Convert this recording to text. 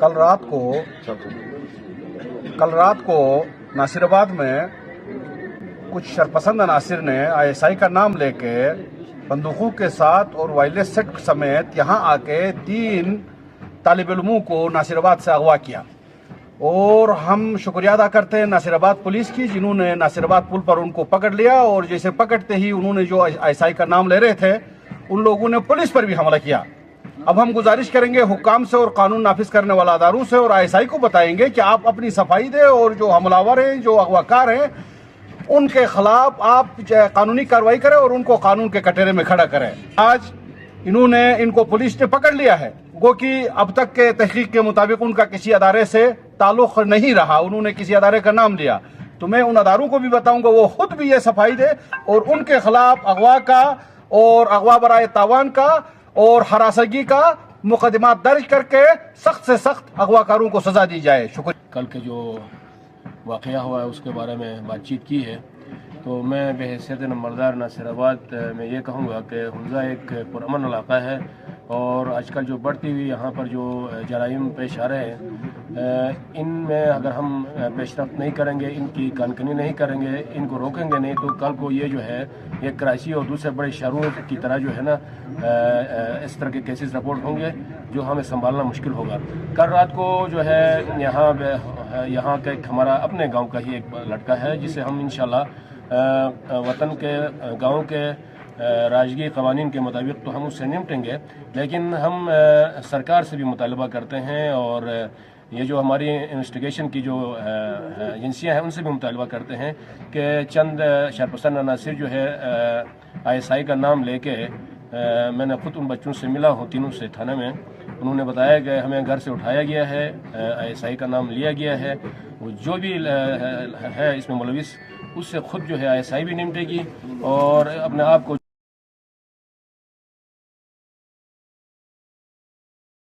کل رات کو ناصر آباد میں کچھ شرپسند عناصر نے ISI کا نام لے کے بندوقوں کے ساتھ اور وائرلیس سیٹ سمیت یہاں آ کے 3 طالب علموں کو ناصر آباد سے اغوا کیا، اور ہم شکریہ ادا کرتے ہیں ناصر آباد پولیس کی، جنہوں نے ناصر آباد پل پر ان کو پکڑ لیا، اور جیسے پکڑتے ہی انہوں نے جو ISI کا نام لے رہے تھے ان لوگوں نے پولیس پر بھی حملہ کیا۔ اب ہم گزارش کریں گے حکام سے اور قانون نافذ کرنے والا اداروں سے، اور ISI کو بتائیں گے کہ آپ اپنی صفائی دیں، اور جو حملہ ہیں، جو اغواکار ہیں، ان کے خلاف آپ قانونی کارروائی کریں اور ان کو قانون کے کٹہرے میں کھڑا کریں۔ آج ان کو پولیس نے پکڑ لیا ہے، گو کہ اب تک کے تحقیق کے مطابق ان کا کسی ادارے سے تعلق نہیں رہا، انہوں نے کسی ادارے کا نام لیا۔ تو میں ان اداروں کو بھی بتاؤں گا وہ خود بھی یہ صفائی دے اور ان کے خلاف اغوا کا اور اغوا برائے تاوان کا اور ہراسگی کا مقدمات درج کر کے سخت سے سخت اغواکاروں کو سزا دی جائے۔ شکریہ۔ کل کے جو واقعہ ہوا ہے اس کے بارے میں بات چیت کی ہے، تو میں بحیثیت نمبردار ناصر آباد میں یہ کہوں گا کہ حمزہ ایک پرامن علاقہ ہے، اور آج کل جو بڑھتی ہوئی یہاں پر جو جرائم پیش آ رہے ہیں، ان میں اگر ہم پیش رفت نہیں کریں گے، ان کی کانکنی نہیں کریں گے، ان کو روکیں گے نہیں، تو کل کو یہ جو ہے ایک کراچی اور دوسرے بڑے شہروں کی طرح جو ہے نا اس طرح کے کیسز رپورٹ ہوں گے جو ہمیں سنبھالنا مشکل ہوگا۔ کل رات کو جو ہے یہاں کا ایک ہمارا اپنے گاؤں کا ہی ایک لڑکا ہے جسے ہم انشاءاللہ وطن کے گاؤں کے راجگی قوانین کے مطابق تو ہم اس سے نمٹیں گے، لیکن ہم سرکار سے بھی مطالبہ کرتے ہیں، اور یہ جو ہماری انویسٹیگیشن کی جو ایجنسیاں ہیں ان سے بھی مطالبہ کرتے ہیں کہ چند شرپسند عناصر جو ہے ISI کا نام لے کے، میں نے خود ان بچوں سے ملا ہوں 3 سے تھانے میں، انہوں نے بتایا کہ ہمیں گھر سے اٹھایا گیا ہے، ISI کا نام لیا گیا ہے، جو بھی ہے اس میں ملوث اس سے خود جو ہے ISI بھی نمٹے گی اور اپنے آپ کو